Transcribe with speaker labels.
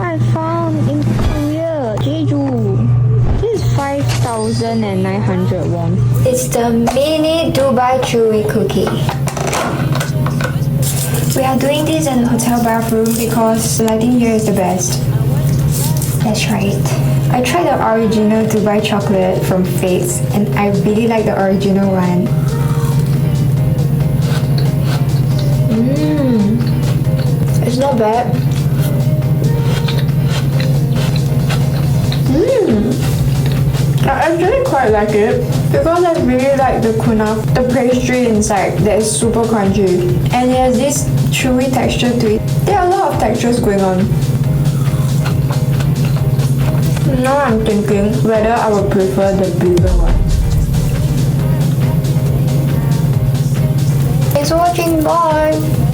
Speaker 1: I found in Korea, Jeju. This is 5,900 won.
Speaker 2: It's the mini Dubai chewy cookie. We are doing this in the hotel bathroom because the lighting here is the best. That's right. I tried the original Dubai chocolate from Fates and I really like the original one. It's not bad. I actually quite like it because I really like the kunaf, the pastry inside that is super crunchy and it has this chewy texture to it. There are a lot of textures going on. Now I'm thinking whether I would prefer the bigger one. Thanks for watching, bye!